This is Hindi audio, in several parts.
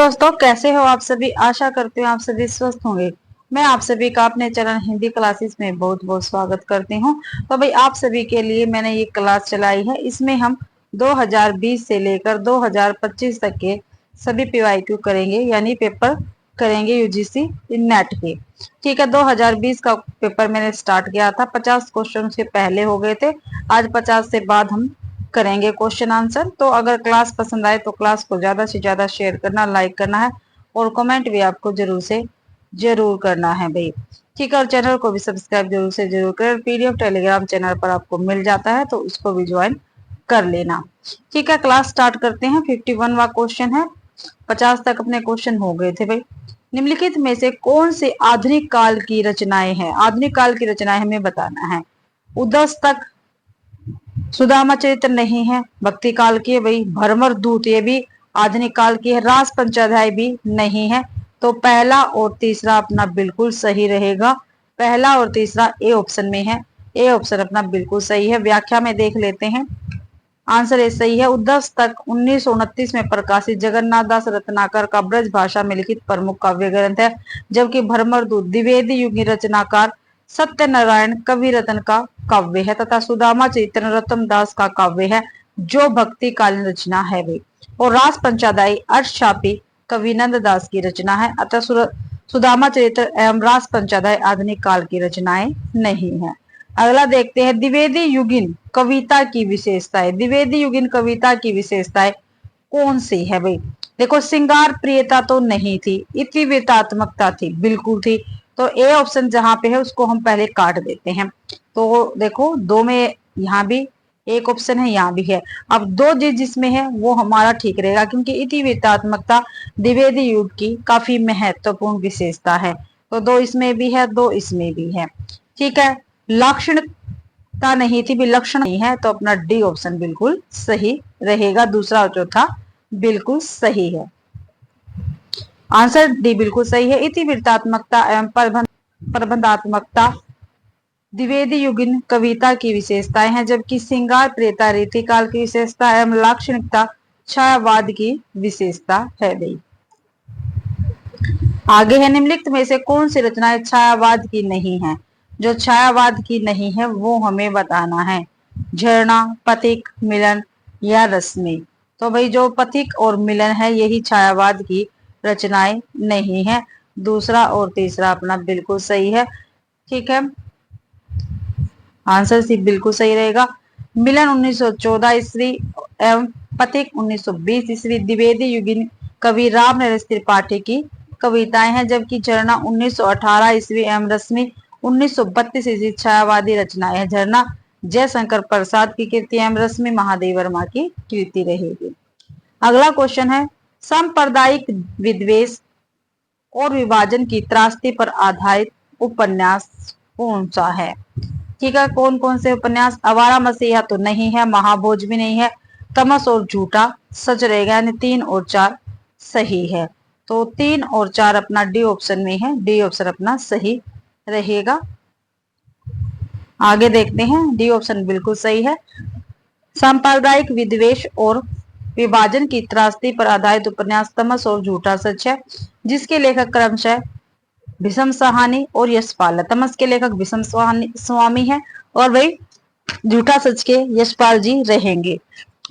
दोस्तों, कैसे हो आप सभी। आशा करती हूँ आप सभी स्वस्थ होंगे। मैं आप सभी का अपने चैनल हिंदी क्लासेस में बहुत बहुत स्वागत करती हूँ। तो भाई आप सभी के लिए मैंने ये क्लास चलाई है। इसमें हम 2020 से लेकर 2025 तक के सभी पीवाईक्यू करेंगे, यानी पेपर करेंगे यूजीसी नेट के। ठीक है, 2020 का पेपर मैंने स्टार्ट किया था। 50 क्वेश्चन उसके पहले हो गए थे। आज 50 से बाद हम करेंगे क्वेश्चन आंसर। तो अगर क्लास पसंद आए तो क्लास को ज्यादा से ज्यादा शेयर करना, लाइक करना है और कमेंट भी आपको जरूर से जरूर करना है भाई। ठीक है, और चैनल को भी सब्सक्राइब जरूर से जरूर करें। पीडीएफ टेलीग्राम चैनल पर आपको मिल जाता है, तो उसको भी ज्वाइन कर लेना। ठीक है, क्लास स्टार्ट करते हैं। 51वां क्वेश्चन है। 50 तक अपने क्वेश्चन हो गए थे भाई। निम्नलिखित में से कौन से आधुनिक काल की रचनाएं हैं। आधुनिक काल की रचनाएं हमें बताना है। उदस्तक, सुदामा चरित्र नहीं है, भक्ति काल की है भाई। भ्रमर दूत ये भी आधुनिक काल की है। रास पंचाध्याय भी नहीं है। तो पहला और तीसरा अपना बिल्कुल सही रहेगा। पहला और तीसरा ए ऑप्शन में है। ए ऑप्शन अपना बिल्कुल सही है। व्याख्या में देख लेते हैं। आंसर ए सही है। उद्धस्तक 1929 में प्रकाशित जगन्नाथ दास रत्नाकर का ब्रज भाषा में लिखित प्रमुख काव्य ग्रंथ है, जबकि भ्रमर दूत द्विवेदी युगी रचनाकार सत्यनारायण कवि रत्न का काव्य है तथा सुदामा चरित्र नरोत्तम दास का काव्य है, जो भक्ति कालीन रचना है वे। और रास पंचाध्यायी अर्थशापी कवि नंद दास की रचना है। अतः सुदामा चरित्र एवं रास पंचाध्याय आधुनिक काल की रचनाएं नहीं है। अगला देखते हैं, द्विवेदी युगीन कविता की विशेषताएं। द्विवेदी युगीन कविता की विशेषताएं कौन सी है भाई। देखो, श्रृंगार प्रियता तो नहीं थी, इतिवृत्तात्मकता थी, बिल्कुल थी। तो ए ऑप्शन जहां पे है उसको हम पहले काट देते हैं। तो देखो, दो में यहाँ भी एक ऑप्शन है, यहाँ भी है। अब दो जिसमें है वो हमारा ठीक रहेगा, क्योंकि इतिवृत्तात्मकता द्विवेदी युग की काफी महत्वपूर्ण विशेषता है। तो दो इसमें भी है, दो इसमें भी है। ठीक है, लाक्षणिकता नहीं थी, विलक्षण नहीं है, तो अपना डी ऑप्शन बिल्कुल सही रहेगा। दूसरा और चौथा बिल्कुल सही है। आंसर डी बिल्कुल सही है। इतिवृत्तात्मकता एवं प्रबंधात्मकता द्विवेदी युगीन कविता की विशेषताएं हैं, जबकि श्रृंगार प्रियता रीतिकाल की विशेषता एवं लाक्षणिकता छायावाद की विशेषता है भाई। आगे है, निम्नलिखित में से कौन सी रचनाएं छायावाद की नहीं है। जो छायावाद की नहीं है वो हमें बताना है। झरना, पथिक, मिलन या रश्मि। तो भाई जो पथिक और मिलन है यही छायावाद की रचनाएं नहीं है। दूसरा और तीसरा अपना बिल्कुल सही है। ठीक है, आंसर सी बिल्कुल सही रहेगा। मिलन 1914 ईस्वी एवं पथिक 1920 ईस्वी द्विवेदी युगीन कवि राम नरेश त्रिपाठी की कविताएं हैं, जबकि झरना 1918 ईस्वी एवं रश्मि 1932 ईस्वी छायावादी रचनाएं हैं। झरना जयशंकर प्रसाद की कृति एवं रश्मि महादेव वर्मा की कृति रहेगी। अगला क्वेश्चन है, सांप्रदायिक विद्वेष और विभाजन की त्रासदी पर आधारित उपन्यास कौन सा है। ठीक है, कौन कौन से उपन्यास। आवारा मसीहा तो नहीं है, महाभोज भी नहीं है, तमस और झूठा सच रहेगा, यानी 3 और 4 सही है। तो 3 और 4 अपना डी ऑप्शन में है। डी ऑप्शन अपना सही रहेगा। आगे देखते हैं, डी ऑप्शन बिल्कुल सही है। सांप्रदायिक विद्वेष और विभाजन की त्रासदी पर आधारित उपन्यास तमस और झूठा सच है, जिसके लेखक क्रमशः भीष्म साहनी और यशपाल। तमस के लेखक भीष्म स्वामी है और वही झूठा सच के यशपाल जी रहेंगे।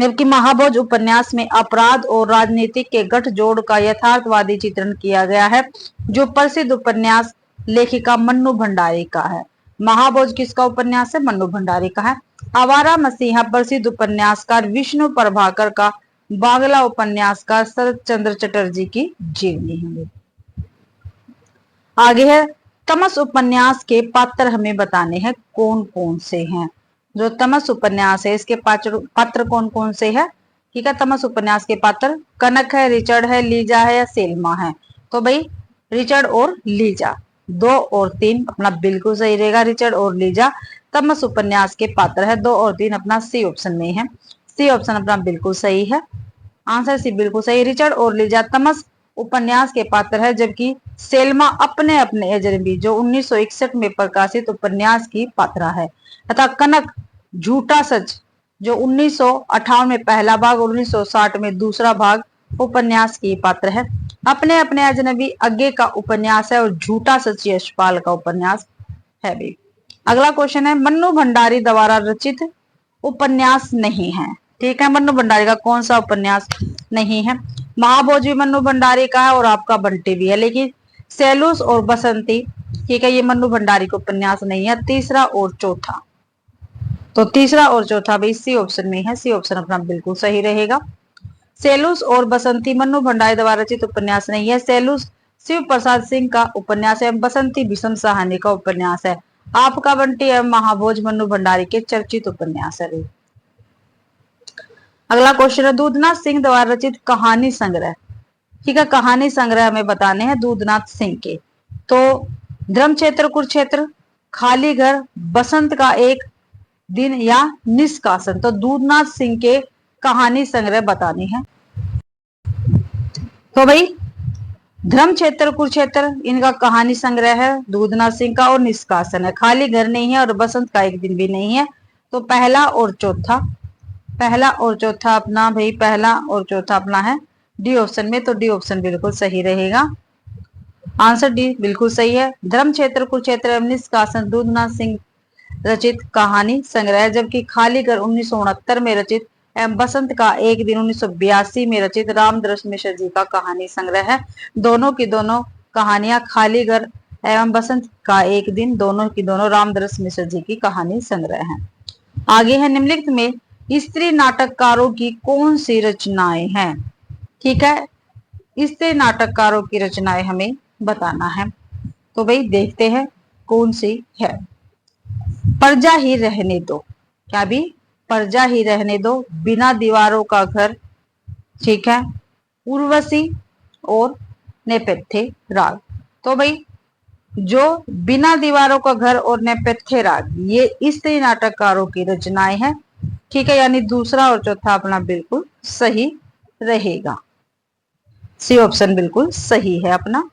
जबकि महाभोज उपन्यास में अपराध और राजनीतिक के गठजोड़ का यथार्थवादी चित्रण किया गया है, जो प्रसिद्ध उपन्यास लेखिका मन्नू भंडारी का है। महाभोज किसका उपन्यास है। मन्नू भंडारी का है। आवारा मसीहा प्रसिद्ध उपन्यासकार विष्णु प्रभाकर का बांग्ला उपन्यासकार शरद चंद्र चटर्जी की जीवनी है। आगे है, तमस उपन्यास के पात्र हमें बताने हैं कौन कौन से हैं। जो तमस उपन्यास है इसके पात्र कौन कौन से है। ठीक है, तमस उपन्यास के पात्र कनक है, रिचर्ड है, लीजा है या सेल्मा है। तो भाई रिचर्ड और लीजा, 2 और 3 अपना बिल्कुल सही रहेगा। रिचर्ड और लीजा तमस उपन्यास के पात्र है। 2 और 3 अपना सी ऑप्शन में है। सी ऑप्शन अपना बिल्कुल सही है। आंसर सी बिल्कुल सही। रिचर्ड और लीजा तमस उपन्यास के पात्र है, जबकि सेल्मा अपने अपने अजनबी जो 1961 में प्रकाशित उपन्यास की पात्रा है, तथा कनक झूठा सच जो 1958 में पहला भाग और 1960 में दूसरा भाग उपन्यास की पात्र है। अपने अपने अजनबी आगे का उपन्यास है और झूठा सच यशपाल का उपन्यास है भी। अगला क्वेश्चन है, मन्नू भंडारी द्वारा रचित उपन्यास नहीं है। ठीक है, मन्नू भंडारी का कौन सा उपन्यास नहीं है? महाभोज भी मन्नू भंडारी का है और आपका बंटी भी है, लेकिन सैलूस और बसंती, ठीक है, ये मन्नू भंडारी का उपन्यास नहीं है। तीसरा और चौथा, तो तीसरा और चौथा भी सी ऑप्शन में है, सी ऑप्शन अपना बिल्कुल सही रहेगा। सैलूस और बसंती मन्नू भंडारी द्वारा रचित उपन्यास नहीं है। सैलूस शिव प्रसाद सिंह का उपन्यास है, बसंती भीषम साहनी का उपन्यास है। आपका बंटी एवं महाभोज मन्नू भंडारी के चर्चित उपन्यास है। अगला क्वेश्चन है, दूधनाथ सिंह द्वारा रचित कहानी संग्रह। ठीक है, कहानी संग्रह हमें बताने हैं दूधनाथ सिंह के। तो धर्मक्षेत्र कुरुक्षेत्र, खाली घर, बसंत का एक दिन या निष्कासन। तो दूधनाथ सिंह के कहानी संग्रह बतानी है। तो भाई धर्मक्षेत्र कुरुक्षेत्र इनका कहानी संग्रह है दूधनाथ सिंह का, और निष्कासन है। खाली घर नहीं है और बसंत का एक दिन भी नहीं है। तो पहला और चौथा, पहला और चौथा अपना भाई, पहला और चौथा अपना है डी ऑप्शन में। तो डी ऑप्शन बिल्कुल सही रहेगा, आंसर डी बिल्कुल सही है। धर्मक्षेत्र कुरुक्षेत्र एवं निष्कासन दूधनाथ सिंह रचित कहानी संग्रह, जबकि खाली घर 1969 में रचित एवं बसंत का एक दिन 1982 में रचित रामदृश्य मिश्र जी का कहानी संग्रह है। दोनों की दोनों कहानियां, खाली घर एवं बसंत का एक दिन, दोनों की दोनों रामदृश्य मिश्र जी की कहानी संग्रह है। आगे है, निम्नलिखित में स्त्री नाटककारों की कौन सी रचनाएं हैं? ठीक है, स्त्री नाटककारों की रचनाएं हमें बताना है। तो भाई देखते हैं कौन सी है। परजा ही रहने दो, क्या भी? परजा ही रहने दो, बिना दीवारों का घर, ठीक है, उर्वशी और नेपथ्य राग। तो भाई जो बिना दीवारों का घर और नेपथ्य राग, ये स्त्री नाटककारों की रचनाएं हैं। ठीक है, यानी दूसरा और चौथा अपना बिल्कुल सही रहेगा, सी ऑप्शन बिल्कुल सही है अपना,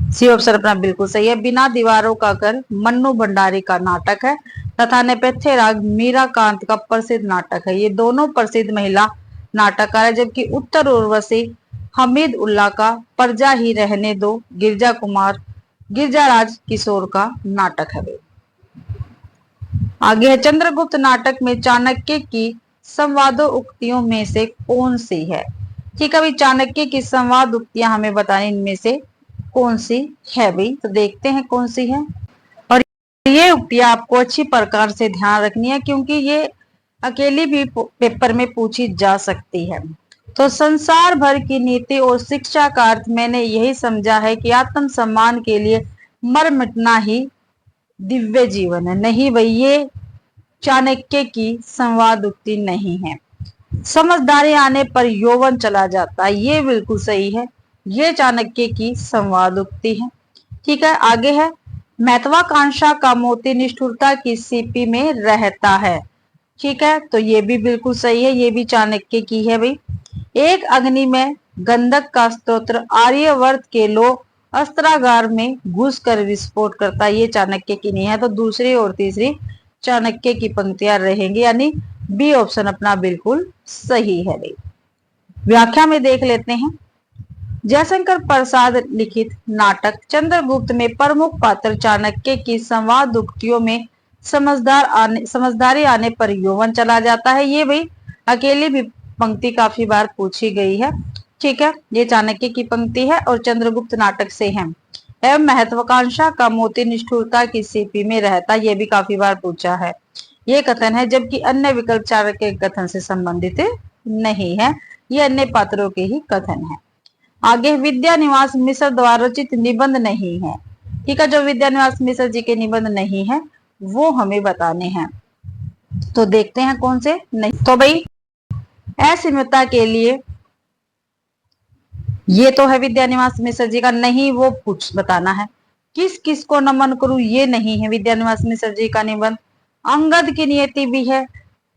सी ऑप्शन अपना बिल्कुल सही है। बिना दीवारों का घर मन्नू भंडारी का नाटक है तथा नेपथ्य राग मीरा कांत का प्रसिद्ध नाटक है। ये दोनों प्रसिद्ध महिला नाटककार है, जबकि उत्तर उर्वशी हमीद उल्लाह का परजा ही रहने दो गिरजाराज किशोर का नाटक है। आगे है, चंद्रगुप्त नाटक में चाणक्य की संवादों उक्तियों में से कौन सी है? ठीक है भाई, चाणक्य की संवाद उक्तियां हमें बतानी, इनमें से कौन सी है भाई? तो देखते हैं कौन सी है। और ये उक्तियां आपको अच्छी प्रकार से ध्यान रखनी है, क्योंकि ये अकेली भी पेपर में पूछी जा सकती है। तो संसार भर की नीति और शिक्षा का अर्थ मैंने यही समझा है कि आत्म सम्मान के लिए मर मिटना ही दिव्य जीवन है। नहीं भाई, ये चाणक्य की संवाद उक्ति नहीं है। समझदारी आने पर यौवन चला जाता है, ये बिल्कुल सही है, ये चाणक्य की संवाद उक्ति है। ठीक है, आगे है, महत्वाकांक्षा का मोती निष्ठुरता की सीपी में रहता है। ठीक है, तो ये भी बिल्कुल सही है, ये भी चाणक्य की है भाई। एक अग्नि में गंधक का स्तोत्र आर्यवर्त के लोग अस्त्रागार में घुसकर विस्फोट करता, ये चाणक्य की नहीं है। तो दूसरी और तीसरी चाणक्य की पंक्तियां रहेंगी, यानी बी ऑप्शन अपना बिल्कुल सही है भाई। व्याख्या में देख लेते हैं। जयशंकर प्रसाद लिखित नाटक चंद्रगुप्त में प्रमुख पात्र चाणक्य की संवाद उक्तियों में समझदारी आने पर यौवन चला जाता है, ये भाई अकेली भी पंक्ति काफी बार पूछी गई है। ठीक है, ये चाणक्य की पंक्ति है और चंद्रगुप्त नाटक से है। एवं महत्वाकांक्षा का मोती निष्ठुरता की सीपी में रहता, ये भी काफी बार पूछा है, ये कथन है, जबकि अन्य विकल्प चाणक्य के कथन से संबंधित नहीं है, ये अन्य पात्रों के ही कथन है। आगे, विद्यानिवास मिश्र द्वारा रचित निबंध नहीं है। ठीक है, जो विद्यानिवास मिश्र जी के निबंध नहीं है वो हमें बताने हैं। तो देखते हैं कौन से नहीं। तो भाई असीमता के लिए ये तो है विद्यानिवास मिश्र जी का, नहीं वो पूछ बताना है। किस किस को नमन करूं, ये नहीं है विद्यानिवास मिश्र जी का निबंध। अंगद की नियति भी है,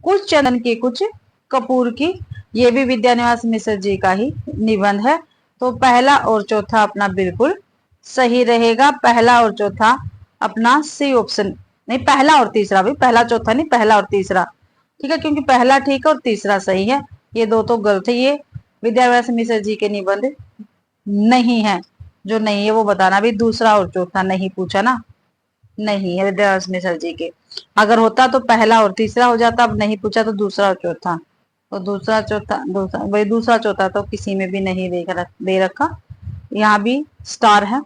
कुछ चंदन की कुछ कपूर की, ये भी विद्यानिवास मिश्र जी का ही निबंध है। तो पहला और चौथा अपना बिल्कुल सही रहेगा, पहला और चौथा अपना सी ऑप्शन, नहीं पहला और तीसरा भी, पहला चौथा नहीं, पहला और तीसरा। ठीक है, क्योंकि पहला ठीक है और तीसरा सही है, ये दो तो गलत है, ये विद्यानिवास मिश्र जी के निबंध नहीं है, जो नहीं है वो बताना भी। दूसरा और चौथा नहीं पूछा ना, नहीं है विद्यावास मिश्र जी के। अगर होता तो पहला और तीसरा हो जाता, अब नहीं पूछा तो दूसरा और चौथा। तो दूसरा चौथा, दूसरा भाई दूसरा चौथा तो किसी में भी नहीं दे रखा। यहाँ भी स्टार है।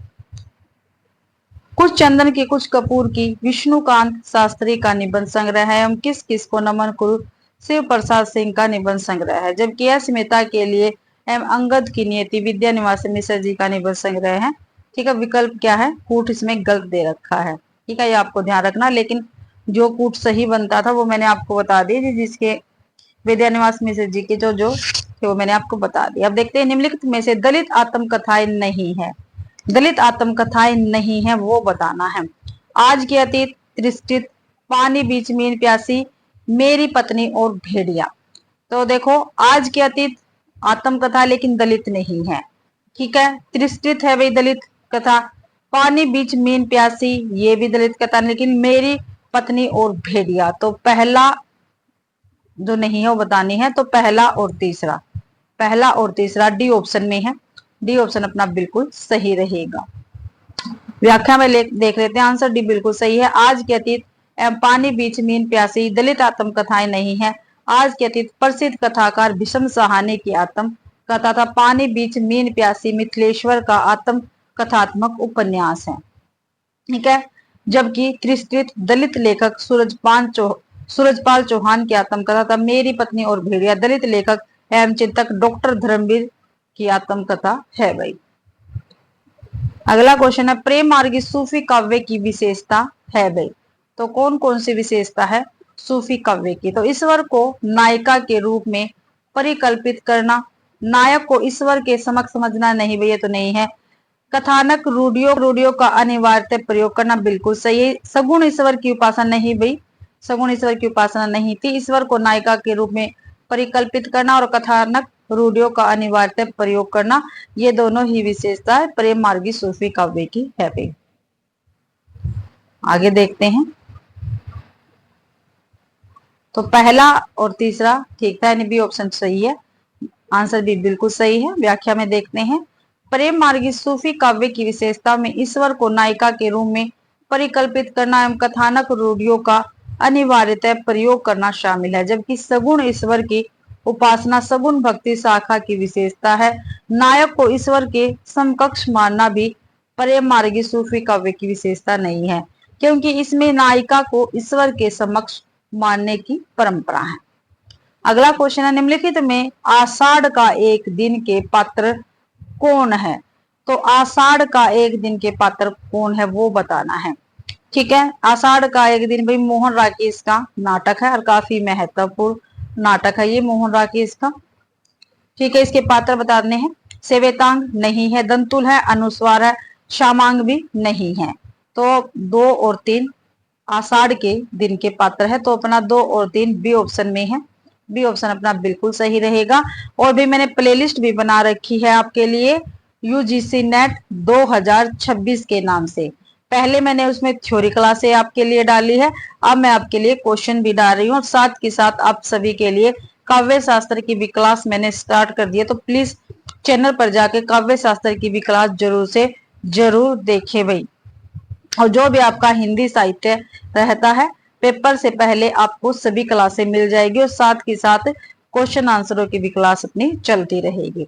कुछ चंदन की कुछ कपूर की विष्णुकांत शास्त्री का निबंध संग्रह है एवं किस किस को नमन कुरु शिव प्रसाद सिंह का निबंध संग्रह है। जबकि यह स्मिता के लिए एवं अंगद की नियति विद्या निवास मिश्र जी का निबंध संग्रह है। ठीक है, विकल्प क्या है, कूट इसमें गलत दे रखा है। ठीक है, ये आपको ध्यान रखना। लेकिन जो कूट सही बनता था वो मैंने आपको बता दिया, जिसके विद्या निवास मिश्र जी के जो जो थे वो मैंने आपको बता दिया। अब देखते हैं निम्नलिखित में से दलित आत्मकथाएं नहीं है, दलित आत्मकथाएं नहीं है वो बताना है। आज के अतीत, त्रिष्टित, पानी बीच मीन प्यासी, मेरी पत्नी और भेड़िया। तो देखो, आज के अतीत आत्मकथा लेकिन दलित नहीं है। ठीक है, त्रिष्टित है भाई दलित कथा, पानी बीच मीन प्यासी ये भी दलित कथा, लेकिन मेरी पत्नी और भेड़िया तो पहला जो नहीं है वो बतानी है। तो पहला और तीसरा, पहला और तीसरा डी ऑप्शन में है। डी ऑप्शन अपना बिल्कुल सही रहेगा। व्याख्या में देख लेते हैं, आंसर डी बिल्कुल सही है। आज के अतीत एवं पानी बीच मीन प्यासी दलित आत्मकथाएं नहीं है। आज के अतीत प्रसिद्ध कथाकार भीष्म सहानी की आत्म कथा था। पानी बीच मीन प्यासी मिथिलेश्वर का आत्म कथात्मक उपन्यास है। ठीक है, जबकि त्रिष्टित दलित लेखक सूरजपाल चौहान की आत्मकथा था। मेरी पत्नी और भेड़िया दलित लेखक एवं चिंतक डॉक्टर धर्मवीर की आत्मकथा है भाई। अगला क्वेश्चन है, प्रेम मार्गी सूफी काव्य की विशेषता है भाई। तो कौन कौन सी विशेषता है सूफी काव्य की? तो ईश्वर को नायिका के रूप में परिकल्पित करना, नायक को ईश्वर के समक्ष समझना, नहीं भैया तो नहीं है। कथानक रूढ़ियों का अनिवार्य प्रयोग करना, बिल्कुल सही है। सगुण ईश्वर की उपासना, नहीं भाई सगुण ईश्वर की उपासना नहीं थी। ईश्वर को नायिका के रूप में परिकल्पित करना और कथानक रूढ़ियों का अनिवार्य प्रयोग करना, ये दोनों ही विशेषता प्रेम मार्गी सूफी काव्य की है भाई। आगे देखते हैं, तो पहला और तीसरा ठीक था, यानी बी ऑप्शन सही है। आंसर भी बिल्कुल सही है। व्याख्या में देखते हैं, प्रेम मार्गी सूफी काव्य की विशेषता में ईश्वर को नायिका के रूप में परिकल्पित करना एवं कथानक रूढ़ियों का अनिवार्यतः प्रयोग करना शामिल है। जबकि सगुण ईश्वर की उपासना सगुण भक्ति शाखा की विशेषता है। नायक को ईश्वर के समकक्ष मानना भी प्रेम मार्गी सूफी काव्य की विशेषता नहीं है, क्योंकि इसमें नायिका को ईश्वर के समक्ष मानने की परंपरा है। अगला क्वेश्चन है, निम्नलिखित में आषाढ़ का एक दिन के पात्र कौन है? तो आषाढ़ का एक दिन के पात्र कौन है वो बताना है। ठीक है, आषाढ़ का एक दिन भाई मोहन राकेश का नाटक है और काफी महत्वपूर्ण नाटक है ये मोहन राकेश का। ठीक है, इसके पात्र बताने हैं। सेवेतांग नहीं है, दंतुल है, अनुस्वार है, श्यामांग भी नहीं है। तो 2 और 3 आषाढ़ के दिन के पात्र है। तो अपना 2 और 3 बी ऑप्शन में है। बी ऑप्शन अपना बिल्कुल सही रहेगा। और भी मैंने प्लेलिस्ट भी बना रखी है आपके लिए यूजीसी नेट 2026 के नाम से। पहले मैंने उसमें थ्योरी क्लासे आपके लिए डाली है, अब मैं आपके लिए क्वेश्चन भी डाल रही हूँ। साथ के साथ आप सभी के लिए काव्य शास्त्र की भी क्लास मैंने स्टार्ट कर दी है। तो प्लीज चैनल पर जाके काव्य शास्त्र की भी क्लास जरूर से जरूर देखे भाई। और जो भी आपका हिंदी साहित्य रहता है, पेपर से पहले आपको सभी क्लासें मिल जाएगी और साथ के साथ क्वेश्चन आंसरों की भी क्लास अपनी चलती रहेगी।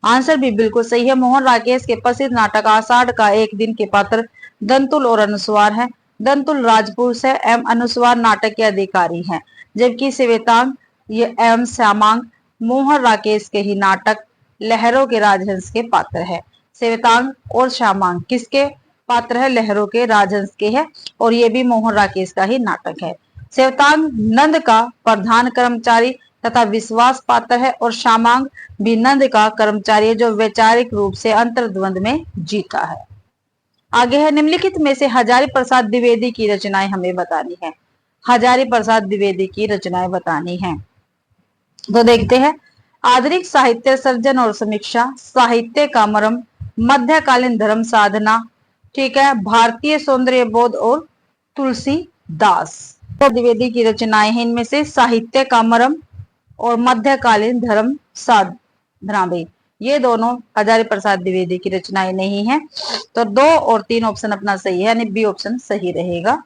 आंसर भी बिल्कुल सही है। मोहन राकेश के प्रसिद्ध नाटक आषाढ़ का एक दिन के पात्र दंतुल और अनुस्वार है। दंतुल राजपुरुष है एवं अनुस्वार नाटक के अधिकारी हैं, जबकि सेवेतांग एवं श्यामांग मोहन राकेश के ही नाटक लहरों के राजहंस के पात्र है। सेवेतांग और श्यामांग किसके पात्र है? लहरों के राजहंस के है, और ये भी मोहन राकेश का ही नाटक है। सेवतांग नंद का प्रधान कर्मचारी तथा विश्वास पात्र है, और श्यामांग भी नंद का कर्मचारी है जो वैचारिक रूप से अंतर्द्वंद में जीता है। आगे है, निम्नलिखित में से हजारी प्रसाद द्विवेदी की रचनाएं हमें बतानी है। हजारी प्रसाद द्विवेदी की रचनाएं बतानी है। तो देखते हैं, आधुनिक साहित्य सर्जन और समीक्षा, साहित्य का मर्म, मध्यकालीन धर्म साधना, ठीक है, भारतीय सौंदर्य बोध और तुलसीदास। तो द्विवेदी की रचनाएं हैं, इनमें से साहित्य का मर्म और मध्यकालीन धर्म साधना भी। ये दोनों हजारी प्रसाद द्विवेदी की रचनाएं नहीं है। तो 2 और 3 ऑप्शन अपना सही है, यानी बी ऑप्शन सही रहेगा।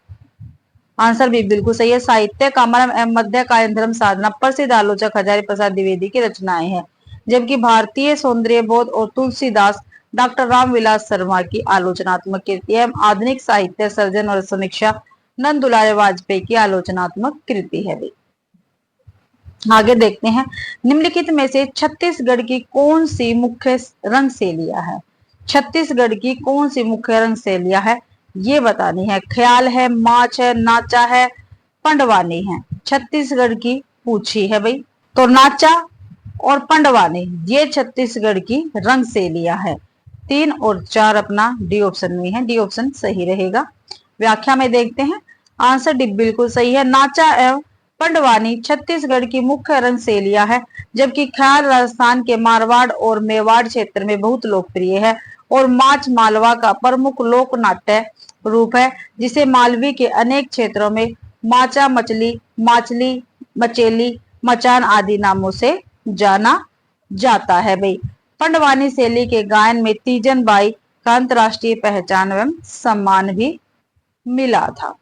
आंसर भी बिल्कुल सही है। साहित्य कामरम एवं मध्य कालीन धर्म साधना प्रसिद्ध आलोचक हजारी प्रसाद द्विवेदी की रचनाएं हैं, जबकि भारतीय सौंदर्य बोध और तुलसीदास डॉक्टर रामविलास शर्मा की आलोचनात्मक कृति एवं आधुनिक साहित्य सर्जन और समीक्षा नंद दुलारे वाजपेयी की आलोचनात्मक कृति है। आगे देखते हैं, निम्नलिखित में से छत्तीसगढ़ की कौन सी मुख्य रंग शैलियां है? छत्तीसगढ़ की कौन सी मुख्य रंग शैलियां है ये बतानी है। ख्याल है, माच है, नाचा है, पंडवानी है। छत्तीसगढ़ की पूछी है भाई। तो नाचा और पंडवानी ये छत्तीसगढ़ की रंग शैलियां है। 3 और 4 अपना डी ऑप्शन में है, डी ऑप्शन सही रहेगा। व्याख्या में देखते हैं, आंसर डी बिल्कुल सही है। नाचा एवं पंडवानी छत्तीसगढ़ की मुख्य रंग शैलियां है, जबकि ख्याल राजस्थान के मारवाड़ और मेवाड़ क्षेत्र में बहुत लोकप्रिय है और माच मालवा का प्रमुख लोक नाट्य रूप है, जिसे मालवी के अनेक क्षेत्रों में माचा, मचली, माचली, मचेली, मचान आदि नामों से जाना जाता है भाई। पंडवानी शैली के गायन में तीजन बाई का अंतरराष्ट्रीय पहचान एवं सम्मान भी मिला था।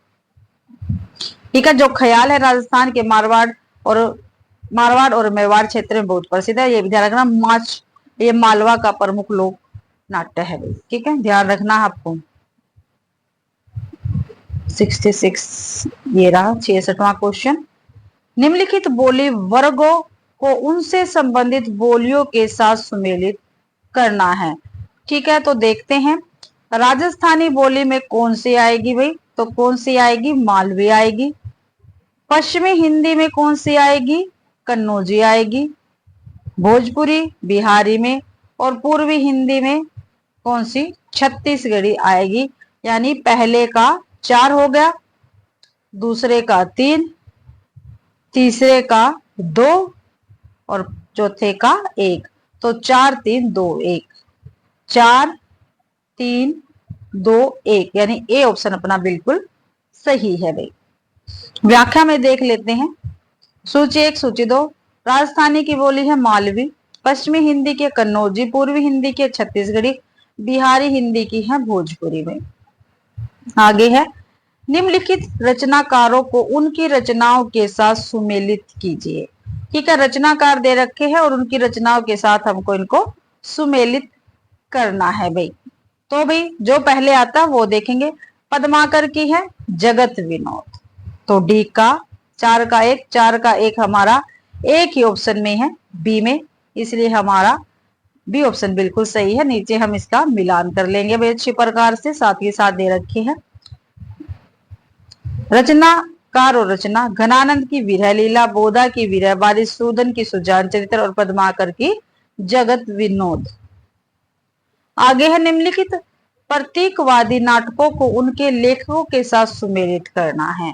ठीक है, जो ख्याल है राजस्थान के मारवाड़ और मेवाड़ क्षेत्र में बहुत प्रसिद्ध है। ये भी ध्यान रखना। माच ये मालवा का प्रमुख लोक नाट्य है भाई। ठीक है, ध्यान रखना आपको। 66 ये रहा 66वां क्वेश्चन। निम्नलिखित बोली वर्गों को उनसे संबंधित बोलियों के साथ सुमेलित करना है। ठीक है, तो देखते हैं, राजस्थानी बोली में कौन सी आएगी भाई? तो कौन सी आएगी? मालवी आएगी। पश्चिमी हिंदी में कौन सी आएगी? कन्नौजी आएगी। भोजपुरी बिहारी में और पूर्वी हिंदी में कौन सी? छत्तीसगढ़ी आएगी। यानी पहले का 4 हो गया, दूसरे का 3, तीसरे का 2 और चौथे का 1। तो 4 3 2 1, 4 3 2 1, यानी ए ऑप्शन अपना बिल्कुल सही है भाई। व्याख्या में देख लेते हैं। सूची 1, सूची 2। राजस्थानी की बोली है मालवी, पश्चिमी हिंदी के कन्नौजी, पूर्वी हिंदी के छत्तीसगढ़ी, बिहारी हिंदी की है भोजपुरी में। आगे है, निम्नलिखित रचनाकारों को उनकी रचनाओं के साथ सुमेलित कीजिए। ठीक है, रचनाकार दे रखे हैं और उनकी रचनाओं के साथ हमको इनको सुमेलित करना है भाई। तो भाई जो पहले आता वो देखेंगे। पद्माकर की है जगत विनोद, तो डी का 4 का 1, 4 का 1 हमारा एक ही ऑप्शन में है, बी में, इसलिए हमारा बी ऑप्शन बिल्कुल सही है। नीचे हम इसका मिलान कर लेंगे भाई अच्छी प्रकार से, साथ ही साथ दे रखे हैं। रचनाकार और रचना, घनानंद की विरह लीला, बोधा की विरह बारी, सूदन की सुजान चरित्र और पद्माकर की जगत विनोद। आगे है, निम्नलिखित प्रतीकवादी नाटकों को उनके लेखकों के साथ सुमेलित करना है।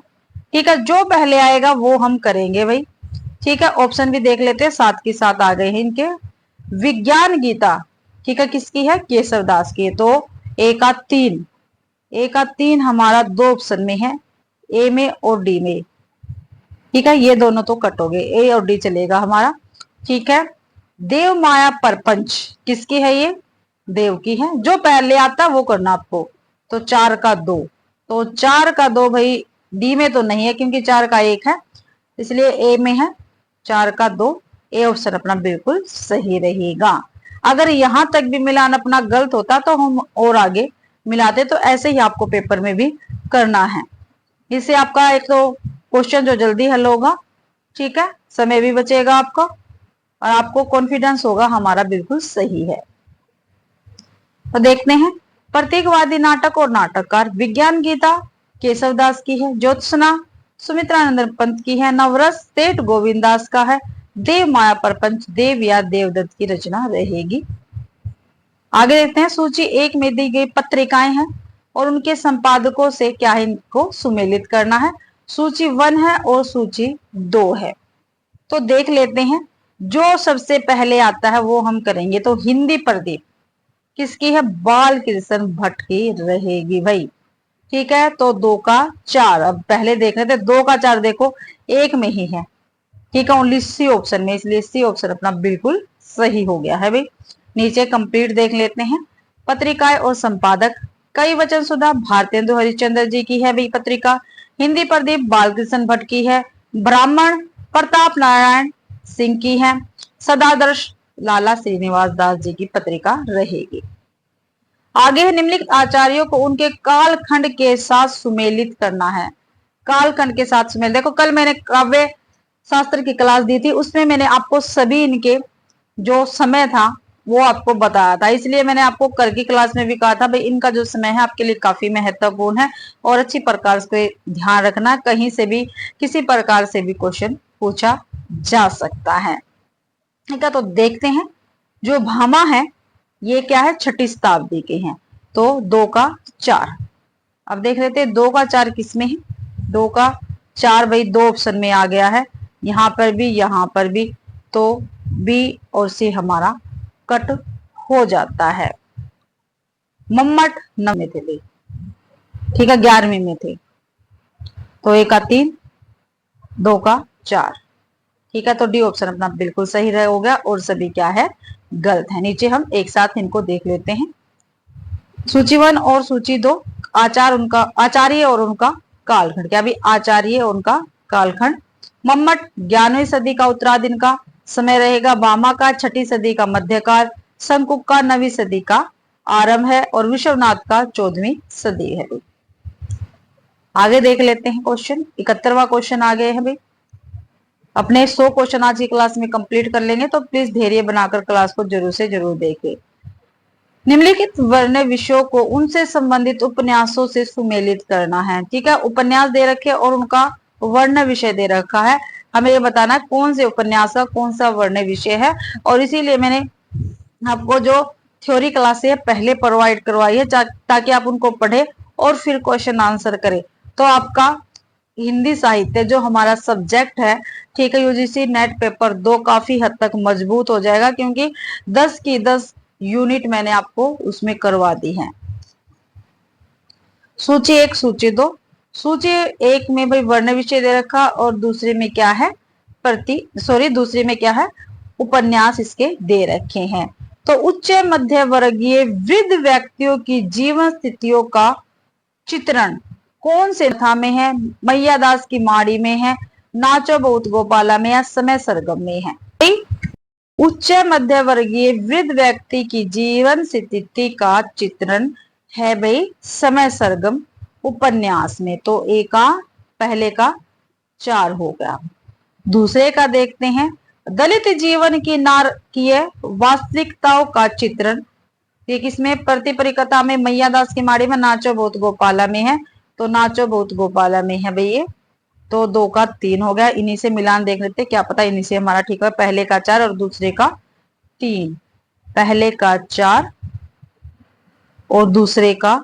ठीक है, जो पहले आएगा वो हम करेंगे भाई। ठीक है, ऑप्शन भी देख लेते हैं, साथ के साथ आ गए हैं इनके। विज्ञान गीता, ठीक है, किसकी है? केशवदास की। तो ए का 3 हमारा 2 ऑप्शन में है, ए में और डी में। ठीक है, ये दोनों तो कट हो गए, ए और डी चलेगा हमारा। ठीक है, देव माया परपंच किसकी है? ये देव की है। जो पहले आता वो करना आपको। तो 4 का 2, तो 4 का 2 भाई डी में तो नहीं है क्योंकि 4 का 1 है, इसलिए ए में है। 4 का 2, ए ऑप्शन अपना बिल्कुल सही रहेगा। अगर यहां तक भी मिलान अपना गलत होता तो हम और आगे मिलाते, तो ऐसे ही आपको पेपर में भी करना है। इससे आपका एक तो क्वेश्चन जो जल्दी हल होगा, ठीक है, समय भी बचेगा आपका और आपको कॉन्फिडेंस होगा हमारा बिल्कुल सही है। तो देखते हैं, प्रतीकवादी नाटक और नाटककार, विज्ञान गीता केशवदास की है, ज्योत्सना सुमित्रानंद पंत की है, नवरस सेठ गोविंदास का है, देव माया प्रपंच देव या देवदत्त की रचना रहेगी। आगे देखते हैं, सूची 1 में दी गई पत्रिकाएं हैं और उनके संपादकों से क्या है इनको सुमेलित करना है। सूची 1 है और सूची 2 है। तो देख लेते हैं, जो सबसे पहले आता है वो हम करेंगे। तो हिंदी प्रदीप किसकी है? बाल कृष्ण भट्ट की रहेगी भाई। ठीक है, तो 2 का 4, अब पहले देख रहे थे 2 का 4 देखो 1 में ही है। ठीक है, ओनली सी ऑप्शन में, इसलिए सी ऑप्शन अपना बिल्कुल सही हो गया है भाई। नीचे कंप्लीट देख लेते हैं। पत्रिकाएं और संपादक, कई वचन सुधा भारतेंदु हरिश्चंद्र जी की है भाई पत्रिका। हिंदी प्रदीप बालकृष्ण भट्ट की है। ब्राह्मण प्रताप नारायण सिंह की है। सदादर्श लाला श्रीनिवास दास जी की पत्रिका रहेगी। आगे है निम्नलिखित आचार्यों को उनके कालखंड के साथ सुमेलित करना है। कालखंड के साथ सुमेलित, देखो कल मैंने काव्य शास्त्र की क्लास दी थी, उसमें मैंने आपको सभी इनके जो समय था वो आपको बताया था, इसलिए मैंने आपको कल की क्लास में भी कहा था भाई इनका जो समय है आपके लिए काफी महत्वपूर्ण है और अच्छी प्रकार से ध्यान रखना, कहीं से भी किसी प्रकार से भी क्वेश्चन पूछा जा सकता है। ठीक है, तो देखते हैं जो भामा है ये क्या है, 6ठी शताब्दी के हैं, तो 2 का 4। अब देख लेते हैं 2 का 4 किसमें है। 2 का 4 भाई 2 ऑप्शन में आ गया है, यहां पर भी यहां पर भी, तो बी और सी हमारा कट हो जाता है। मम्मट 9 में थे भाई, ठीक है 11वीं में थे, तो 1 का 3, 2 का 4, ठीक है, तो डी ऑप्शन अपना बिल्कुल सही रह हो गया और सभी क्या है, गलत है। नीचे हम एक साथ इनको देख लेते हैं। सूची 1 और सूची 2, आचार्य और उनका कालखंड, क्या भी आचार्य और उनका कालखंड। मम्मट 11वीं सदी का उत्तराधीन का समय रहेगा, भामा का 6ठी सदी का मध्यकाल, शंकुक का 9वीं सदी का आरंभ है और विश्वनाथ का 14वीं सदी है। आगे देख लेते हैं क्वेश्चन, 71वां क्वेश्चन आ गए हैं भाई। अपने 100 क्वेश्चन आज की क्लास में कंप्लीट कर लेंगे, तो प्लीज धैर्य बनाकर क्लास को जरूर से जरूर देखें। निम्नलिखित वर्ण विषयों को उनसे संबंधित उपन्यासों से सुमेलित करना है। ठीक है, उपन्यास दे रखे और उनका वर्ण विषय दे रखा है, हमें ये बताना है कौन से उपन्यास का कौन सा वर्ण विषय है, और इसीलिए मैंने आपको जो थ्योरी क्लास है पहले प्रोवाइड करवाई है ताकि आप उनको पढ़े और फिर क्वेश्चन आंसर करें, तो आपका हिंदी साहित्य जो हमारा सब्जेक्ट है, ठीक है, यूजीसी नेट पेपर 2 काफी हद तक मजबूत हो जाएगा, क्योंकि 10 की 10 यूनिट मैंने आपको उसमें करवा दी है। सूची 1 सूची 2, सूची 1 में भाई वर्ण विषय दे रखा और दूसरे में क्या है, दूसरे में क्या है, उपन्यास इसके दे रखे हैं। तो उच्च मध्य वर्गीय वृद्ध व्यक्तियों की जीवन स्थितियों का चित्रण कौन से कथा में है, मैया दास की माड़ी में है, नाचो बहुत गोपाला में या समय सरगम में है। उच्च मध्य वर्गीय वृद्ध व्यक्ति की जीवन स्थिति का चित्रण है भाई समय सरगम उपन्यास में, तो ए का पहले का 4 हो गया। दूसरे का देखते हैं, दलित जीवन की नारकीय वास्तविकताओं का चित्रण, ये किसमें, प्रतिपरिकथा में, मैया दास की माड़ी में, नाचो बहुत गोपाला में है, तो नाचो बहुत गोपाला में है भाई ये, तो 2 का 3 हो गया। इन्हीं से मिलान देख लेते, क्या पता इन्हीं से हमारा ठीक है, पहले का 4 और दूसरे का 3, पहले का 4 और दूसरे का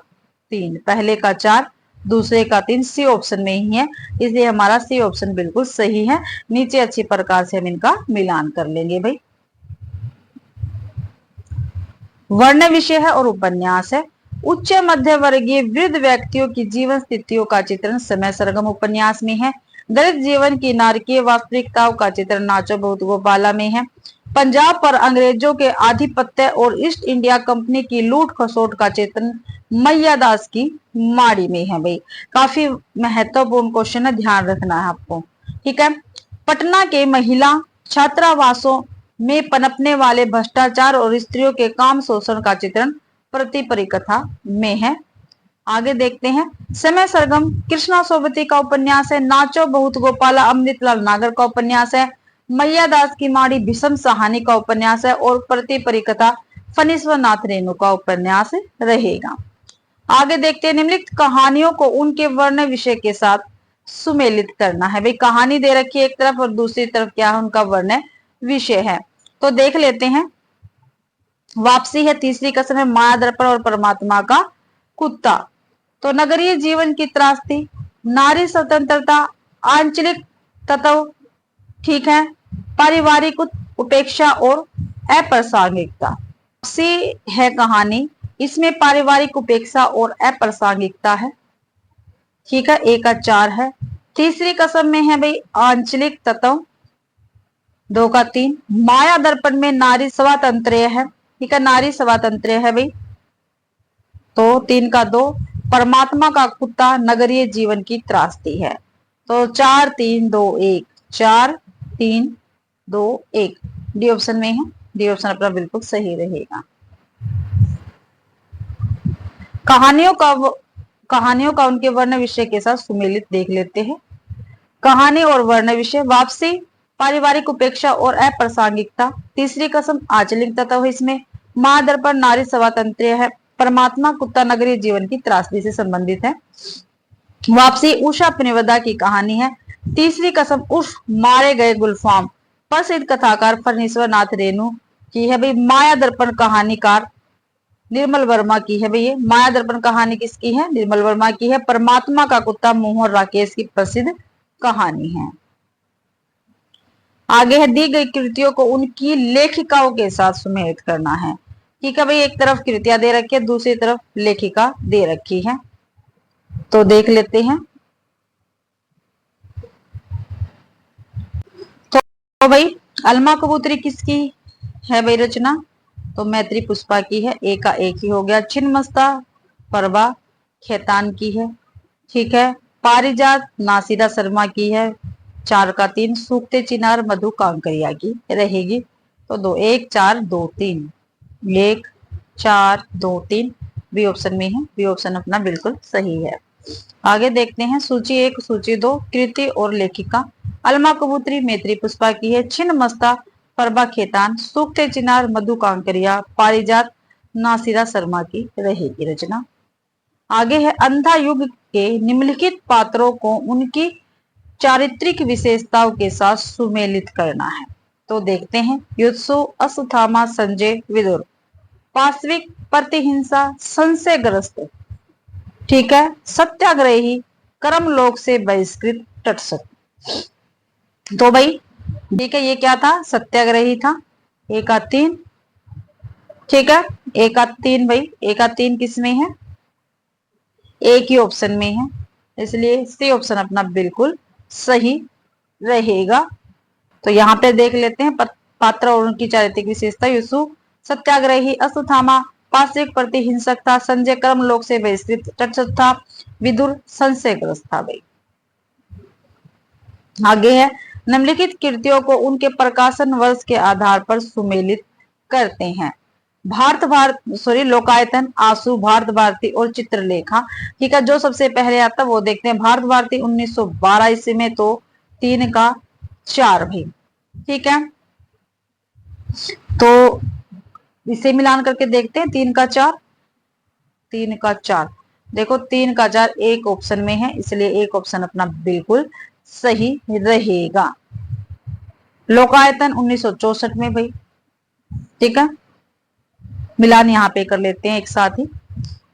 3, पहले का 4 दूसरे का 3, सी ऑप्शन में ही है, इसलिए हमारा सी ऑप्शन बिल्कुल सही है। नीचे अच्छी प्रकार से हम इनका मिलान कर लेंगे भाई। वर्ण विषय है और उपन्यास है। उच्च मध्य वर्गीय वृद्ध व्यक्तियों की जीवन स्थितियों का चित्रण समय सरगम उपन्यास में है। दलित जीवन की नारकीय वास्तविकताओं का चित्रण नाचो बहुत गोपाला में है। पंजाब पर अंग्रेजों के आधिपत्य और ईस्ट इंडिया कंपनी की लूट खसोट का चित्रण मैया दास की माड़ी में है भाई। काफी महत्वपूर्ण क्वेश्चन है, ध्यान रखना है आपको। ठीक है, पटना के महिला छात्रावासों में पनपने वाले भ्रष्टाचार और स्त्रियों के काम शोषण का चित्रण प्रतिपरिकथा में है। आगे देखते हैं, समय सरगम कृष्णा सोबती का उपन्यास है। नाचो बहुत गोपाला अमृतलाल नागर का उपन्यास है। मैया दास की माड़ी भीषम सहानी का उपन्यास है और प्रतिपरिकथा फणीश्वर नाथ रेणु का उपन्यास रहेगा। आगे देखते हैं, निम्नलिखित कहानियों को उनके वर्ण विषय के साथ सुमेलित करना है भाई। कहानी दे रखी है एक तरफ और दूसरी तरफ क्या है, उनका वर्ण विषय है, तो देख लेते हैं। वापसी है, तीसरी कसम है, माया दर्पण और परमात्मा का कुत्ता, तो नगरीय जीवन की त्रासदी, नारी स्वतंत्रता, आंचलिक तत्व, ठीक है, पारिवारिक उपेक्षा और अप्रासंगिकता। वापसी है कहानी, इसमें पारिवारिक उपेक्षा और अप्रासंगिकता है, ठीक है, एक का 4 है। तीसरी कसम में है भाई आंचलिक तत्व, 2 का 3। माया दर्पण में नारी स्वातंत्र्य है, ठीक है, नारी स्वातंत्र्य है भाई। तो 3 का 2, परमात्मा का कुत्ता नगरीय जीवन की त्रासदी है। तो 4 3 2 1, 4 3 2 1 डी ऑप्शन में है। डी ऑप्शन अपना बिल्कुल सही रहेगा। कहानियों का उनके वर्ण विषय के साथ सुमेलित देख लेते हैं। कहानी और वर्ण विषय, वापसी, पारिवारिक उपेक्षा और अप्रासंगिकता, तीसरी कसम आंचलिक तत्व है इसमें, मां दर्पण नारी स्वातंत्र्य है, परमात्मा कुत्ता नगरीय जीवन की त्रासदी से संबंधित है, वापसी उषा प्रेमवदा की कहानी है, तीसरी कसम उर्फ मारे गए गुलफाम प्रसिद्ध कथाकार फणीश्वर नाथ रेणु की है भाई, माया दर्पण कहानीकार निर्मल वर्मा की है भाई। ये माया दर्पण कहानी किसकी है? निर्मल वर्मा की है। परमात्मा का कुत्ता मोहन राकेश की प्रसिद्ध कहानी है। आगे है, दी गई कृतियों को उनकी लेखिकाओं के साथ सुमेलित करना है। ठीक है भाई, एक तरफ कृतियां दे रखी है, दूसरी तरफ लेखिका दे रखी है, तो देख लेते हैं। तो भाई अलमा कबूतरी किसकी है भाई रचना? तो मैत्री पुष्पा की है। ए का एक ही हो गया। छिन्नमस्ता परवा खेतान की है। ठीक है, पारिजात नासिरा शर्मा की है। 4 का 3, सूखते चिनार मधु कांकरिया की रहेगी। तो 2 1 4 2 3 1 4 2 3 बी ऑप्शन में है। बी ऑप्शन अपना बिल्कुल सही है। आगे देखते हैं सूची 1 सूची 2 कृति और लेखिका। अलमा कबूतरी मैत्री पुष्पा की है। छिन्नमस्ता परबा खेतान, सूखते चिनार मधु कांकरिया, पारिजात नासिरा शर्मा की रहेगी रचना। आगे है, अंधा युग के निम्नलिखित पात्रों को उनकी चारित्रिक विशेषताओं के साथ सुमेलित करना है। तो देखते हैं, युत्सु, अश्वत्थामा, संजय, विदुर। पाश्विक, प्रतिहिंसा, संशयग्रस्त, ठीक है, सत्याग्रही, कर्मलोक से बहिष्कृत, तटस्थ। तो भाई ठीक है, ये क्या था? सत्याग्रही था। 1 का 3, ठीक है, 1 का 3 भाई, 1 का 3 किस में है? एक ही ऑप्शन में है, इसलिए सी ऑप्शन अपना बिल्कुल सही रहेगा। तो यहाँ पे देख लेते हैं पात्र और उनकी चारित्रिक विशेषता। युसु सत्याग्रही, अश्वत्थामा पाश्विक प्रतिहिंसक था, संजय कर्मलोक से बहिष्कृत तटस्थ था, विदुर संशयग्रस्त था भाई। आगे है, निम्नलिखित कृतियों को उनके प्रकाशन वर्ष के आधार पर सुमेलित करते हैं। लोकायतन, आंसू, भारत भारती और चित्रलेखा। ठीक है, जो सबसे पहले आता वो देखते हैं। भारत भारती 1912 ईस्वी में, तो 3 का 4 भाई। ठीक है, तो इसे मिलान करके देखते हैं। 3 का 4, 3 का 4, देखो 3 का 4 एक ऑप्शन में है, इसलिए एक ऑप्शन अपना बिल्कुल सही रहेगा। लोकायतन 1964 में भाई। ठीक है, मिलान यहाँ पे कर लेते हैं एक साथ ही।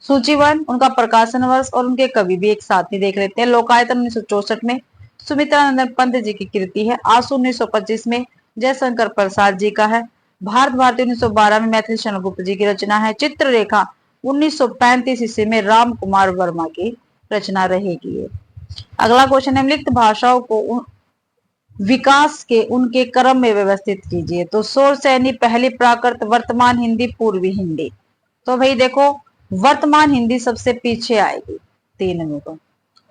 सूची 1 उनका प्रकाशन वर्ष और उनके कवि भी एक साथ ही देख लेते हैं। लोकायतन 1964 में सुमित्रानंदन पंत जी की कृति है। आंसू 1925 में जयशंकर प्रसाद जी का है। भारत भारती 1912 में मैथिली शरण गुप्त जी की रचना है। चित्ररेखा 1935 ईस्वी में राम कुमार वर्मा की रचना रहेगी। अगला क्वेश्चन है, निम्नलिखित भाषाओं को विकास के उनके क्रम में व्यवस्थित कीजिए। तो सोर सैनी, पहली प्राकृत, वर्तमान हिंदी, पूर्वी हिंदी। तो भाई देखो, वर्तमान हिंदी सबसे पीछे आएगी 3 में।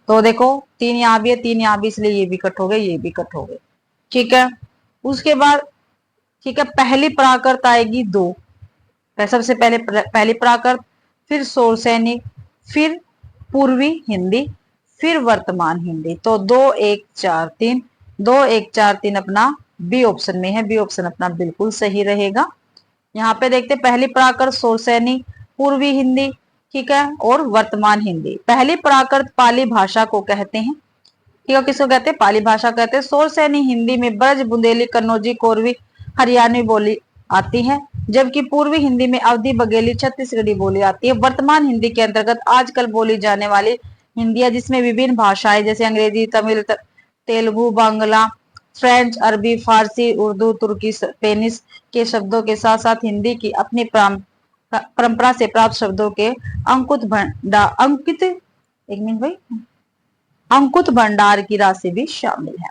तो देखो 3 यहाँ भी है, 3 यहाँ भी, इसलिए ये भी कट हो गए, ये भी कट हो गए। ठीक है, उसके बाद ठीक है, पहली प्राकृत आएगी 2, सबसे पहले पहली प्राकृत, फिर सोर सैनिक, फिर पूर्वी हिंदी, फिर वर्तमान हिंदी। तो 2 1 4 3, 2 1 4 3 अपना बी ऑप्शन में है। बी ऑप्शन अपना बिल्कुल सही रहेगा। यहाँ पे देखते पहली प्राकृत सोर सैनिक, पूर्वी हिंदी, ठीक है, और वर्तमान हिंदी। पहली प्राकृत पाली भाषा को कहते हैं। ठीक है, किसको कहते हैं? पाली भाषा कहते हैं। सोर सैनी हिंदी में ब्रज, बुंदेली, कन्नौजी, कोरवी, हरियाणवी बोली आती है, जबकि पूर्वी हिंदी में अवधी, बघेली, छत्तीसगढ़ी बोली आती है। वर्तमान हिंदी के अंतर्गत आजकल बोली जाने वाली हिंदिया, जिसमें विभिन्न भाषाएं जैसे अंग्रेजी, तमिल, तेलुगु, बांग्ला, फ्रेंच, अरबी, फारसी, उर्दू, तुर्की, स्पेनिश के शब्दों के साथ साथ हिंदी की अपनी परंपरा से प्राप्त शब्दों के अंकुत भंडार की राशि भी शामिल है।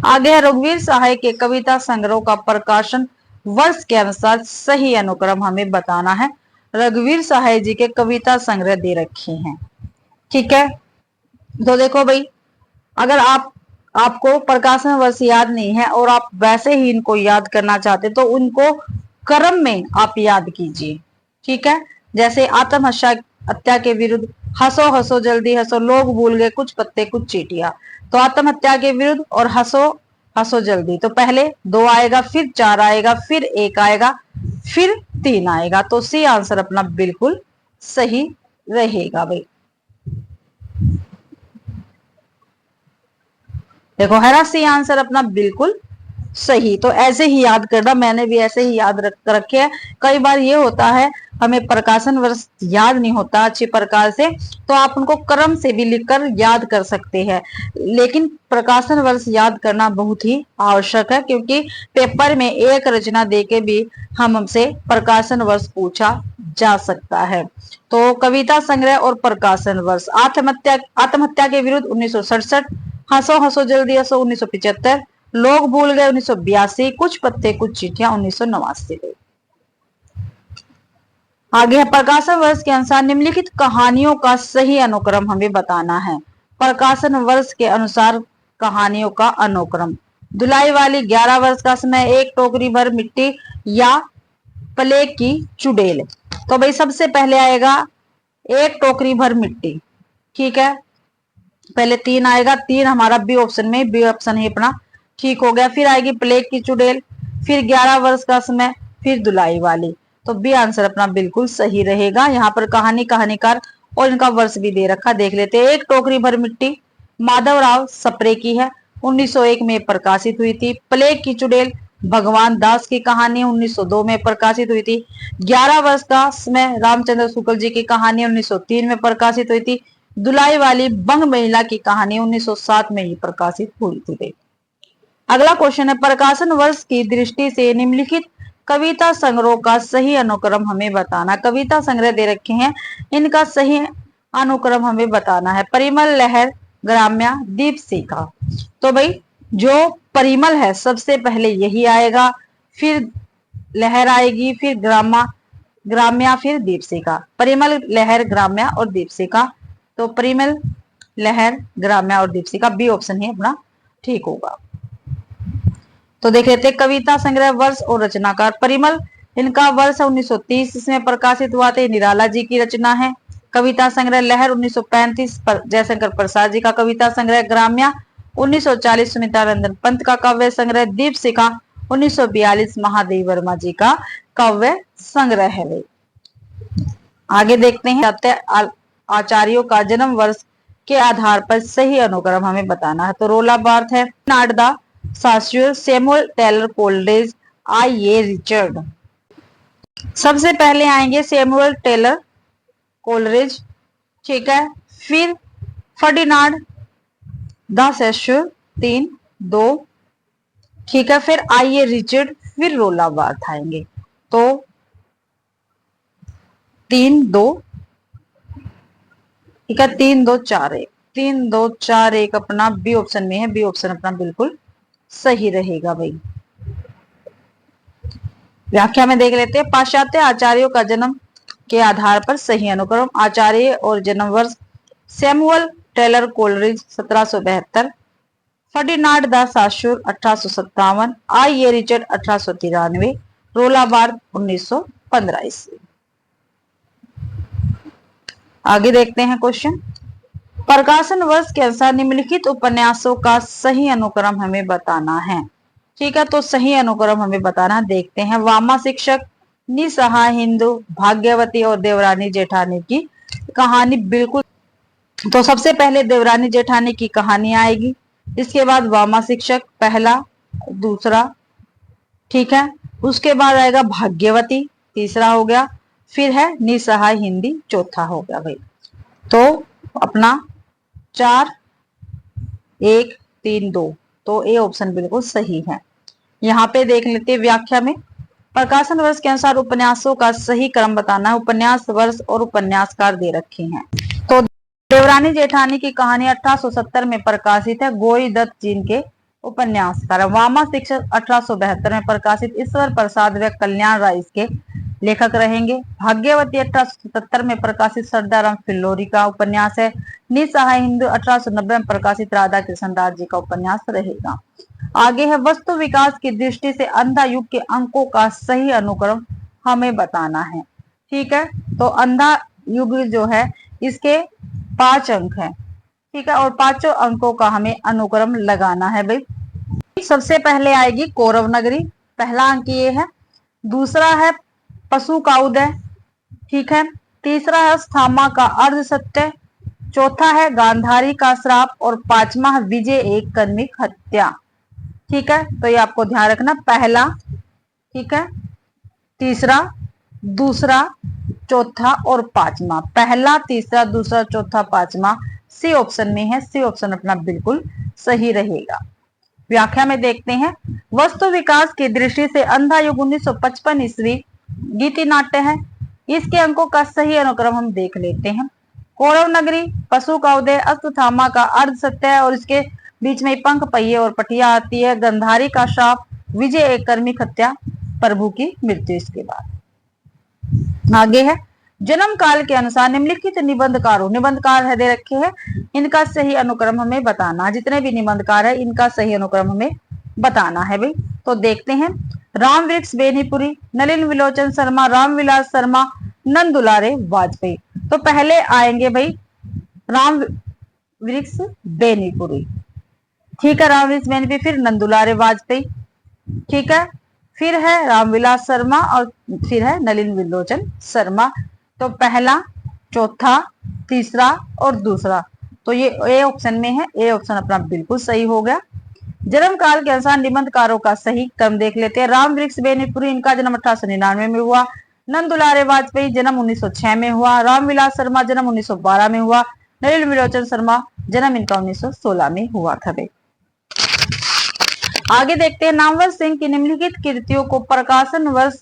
आगे है, रघुवीर सहाय के कविता संग्रह का प्रकाशन वर्ष के अनुसार सही अनुक्रम हमें बताना है। रघुवीर सहाय जी के कविता संग्रह दे रखे हैं। ठीक है, तो देखो भाई, अगर आपको प्रकाशन वर्ष याद नहीं है और आप वैसे ही इनको याद करना चाहते तो उनको क्रम में आप याद कीजिए। ठीक है, जैसे आत्महत्या के विरुद्ध हंसो हंसो जल्दी हंसो, लोग भूल गए कुछ पत्ते कुछ चीटियां। तो आत्महत्या के विरुद्ध और हंसो हंसो जल्दी, तो पहले 2 आएगा, फिर 4 आएगा, फिर 1 आएगा, फिर 3 आएगा। तो सी आंसर अपना बिल्कुल सही रहेगा भाई। देखो है ना, सी आंसर अपना बिल्कुल सही। तो ऐसे ही याद करना, मैंने भी ऐसे ही याद रखे हैं। कई बार ये होता है हमें प्रकाशन वर्ष याद नहीं होता अच्छी प्रकार से, तो आप उनको क्रम से भी लिखकर याद कर सकते हैं। लेकिन प्रकाशन वर्ष याद करना बहुत ही आवश्यक है, क्योंकि पेपर में एक रचना देके भी हमसे प्रकाशन वर्ष पूछा जा सकता है। तो कविता संग्रह और प्रकाशन वर्ष, आत्महत्या के विरुद्ध 1967, हंसो हंसो जल्दी हंसो 1975, लोग भूल गए 1982, कुछ पत्ते कुछ चिट्ठियां 1989। आगे है प्रकाशन वर्ष के अनुसार निम्नलिखित कहानियों का सही अनुक्रम हमें बताना है। प्रकाशन वर्ष के अनुसार कहानियों का अनुक्रम, धुलाई वाली 11 वर्ष का समय, एक टोकरी भर मिट्टी या प्लेग की चुड़ैल। तो भाई सबसे पहले आएगा एक टोकरी भर मिट्टी। ठीक है, पहले 3 आएगा, 3 हमारा बी ऑप्शन में, बी ऑप्शन ही अपना ठीक हो गया। फिर आएगी प्लेग की चुड़ैल, फिर 11 वर्ष का समय, फिर धुलाई वाली। तो बी आंसर अपना बिल्कुल सही रहेगा। यहाँ पर कहानी, कहानीकार और इनका वर्ष भी दे रखा, देख लेते हैं। एक टोकरी भर मिट्टी माधवराव सप्रे की है, 1901 में प्रकाशित हुई थी। प्लेग की चुड़ैल भगवान दास की कहानी 1902 में प्रकाशित हुई थी। 11 वर्ष का समय रामचंद्र शुक्ल जी की कहानी 1903 में प्रकाशित हुई थी। धुलाई वाली बंग महिला की कहानी 1907 में ही प्रकाशित हुई थी। अगला क्वेश्चन है, प्रकाशन वर्ष की दृष्टि से निम्नलिखित कविता संग्रह का सही अनुक्रम हमें बताना। कविता संग्रह दे रखे हैं, इनका सही अनुक्रम हमें बताना है। परिमल, लहर, ग्राम्या, दीपशिखा। तो भाई जो परिमल है सबसे पहले यही आएगा, फिर लहर आएगी, फिर ग्राम्या, फिर दीपशिखा। परिमल, लहर, ग्राम्या और दीपशिखा। तो परिमल, लहर, ग्राम्या और दीपशिखा, बी ऑप्शन ही अपना ठीक होगा। तो देख लेते कविता संग्रह वर्ष और रचनाकार। परिमल, इनका वर्ष 1930, इसमें प्रकाशित हुआ था, निराला जी की रचना है। कविता संग्रह लहर 1935, जयशंकर प्रसाद जी का कविता संग्रह। ग्राम्या 1940, सुमित्रानंदन पंत का काव्य संग्रह। दीपशिखा 1942, महादेव वर्मा जी का काव्य संग्रह है। आगे देखते हैं, आचार्यों का जन्म वर्ष के आधार पर सही अनुक्रम हमें बताना है। तो रोला बार्थ है, नाडदा Saussure, Samuel Taylor Coleridge, I A. Richard. सबसे पहले आएंगे सैमुअल टेलर कोलरिज। ठीक है, फिर फर्डिनांड द सैस्यूर, 3, 2। ठीक है, फिर आई.ए. रिचर्ड, फिर रोला बार्थ आएंगे। तो 3, 2, ठीक है, 3, 2, 4, 1, 3, 2, 4, 1 अपना बी ऑप्शन में है, बी ऑप्शन अपना बिल्कुल सही रहेगा भाई। व्याख्या में देख लेते हैं, पाश्चात्य आचार्यों का जन्म के आधार पर सही अनुक्रम। आचार्य और जन्म वर्ष, Samuel Taylor Coleridge 1772, Ferdinand de Saussure 1857, I A. Richard 1893, रोला बार्थ 1915 ईस्वी। आगे देखते हैं क्वेश्चन, प्रकाशन वर्ष के अनुसार निम्नलिखित उपन्यासों का सही अनुक्रम हमें बताना है। ठीक है, तो सही अनुक्रम हमें बताना, देखते हैं। वामा शिक्षक, निसहाय हिंदू, भाग्यवती और देवरानी जेठानी की कहानी। बिल्कुल, तो सबसे पहले देवरानी जेठानी की कहानी आएगी, इसके बाद वामा शिक्षक पहला, दूसरा। ठीक है, उसके बाद आएगा भाग्यवती, तीसरा हो गया, फिर है निसहाय हिंदी, चौथा हो गया भाई। तो अपना 4, 1, 3, 2, तो ए ऑप्शन बिल्कुल सही है। यहाँ पे देख लेते हैं व्याख्या में, प्रकाशन वर्ष के अनुसार उपन्यासों का सही क्रम बताना है। उपन्यास वर्ष और उपन्यासकार दे रखे हैं। तो देवरानी जेठानी की कहानी 1870 में प्रकाशित है, गोरी दत्त जी के उपन्यासकार। वामा शिक्षक 1872 में प्रकाशित ईश्वर प्रसाद व कल्याण राय इसके लेखक रहेंगे। भाग्यवती 1877 में प्रकाशित सरदाराम फिल्लोरी का उपन्यास है। निसहाय हिंदू 1890 में प्रकाशित राधा कृष्ण दास जी का उपन्यास रहेगा। आगे है वस्तु विकास की दृष्टि से अंधा युग के अंकों का सही अनुक्रम हमें बताना है। ठीक है, तो अंधा युग जो है इसके 5 अंक है। ठीक है, और 5 अंकों का हमें अनुक्रम लगाना है भाई। सबसे पहले आएगी कौरव नगरी, पहला अंक ये है। दूसरा है पशु का उदय। ठीक है, तीसरा है स्थामा का अर्ध सत्य। चौथा है गांधारी का श्राप और 5वां है विजय एक कर्मिक हत्या। ठीक है, तो ये आपको ध्यान रखना, पहला, ठीक है, तीसरा, दूसरा, चौथा और 5वां। पहला, तीसरा, दूसरा, चौथा, 5वां सी ऑप्शन में है। सी ऑप्शन अपना बिल्कुल सही रहेगा। व्याख्या में देखते हैं, वस्तु विकास की दृष्टि से अंधा युग 1955 ईस्वी गीति नाट्य है। इसके अंकों का सही अनुक्रम हम देख लेते हैं। कौरव नगरी, पशु का उदय, अश्वत्थामा का अर्ध सत्य है और इसके बीच में पंख पहिए और पटिया आती है। गंधारी का श्राप, विजय एक कर्मिक हत्या, प्रभु की मृत्यु। इसके बाद आगे है जन्म काल के अनुसार निम्नलिखित निबंधकारों, निबंधकार है दे रखे हैं, इनका सही अनुक्रम हमें बताना। जितने भी निबंधकार है इनका सही अनुक्रम हमें बताना है भाई। तो देखते हैं, राम वृक्ष बेनीपुरी, नलिन विलोचन शर्मा, रामविलास शर्मा, नंद दुलारे वाजपेयी। तो पहले आएंगे भाई राम वृक्ष बेनीपुरी। ठीक है, राम वृक्ष बेनीपुरी, फिर नंद दुलारे वाजपेयी। ठीक है, फिर है रामविलास शर्मा और फिर है नलिन विलोचन शर्मा। तो पहला, चौथा, तीसरा और दूसरा, तो ये ए ऑप्शन में है। ए ऑप्शन अपना बिल्कुल सही हो गया। जन्म काल के अनुसार निबंधकारों का सही क्रम देख लेते हैं। राम वृक्ष बेनीपुरी, इनका जन्म 1899 में हुआ। नंद दुलारे वाजपेयी जन्म 1906 में हुआ। रामविलास शर्मा जन्म 1912 में हुआ। नलिन विलोचन शर्मा जन्म इनका 1916 में हुआ था। आगे देखते हैं, नामवर सिंह की निम्नलिखित कृतियों को प्रकाशन वर्ष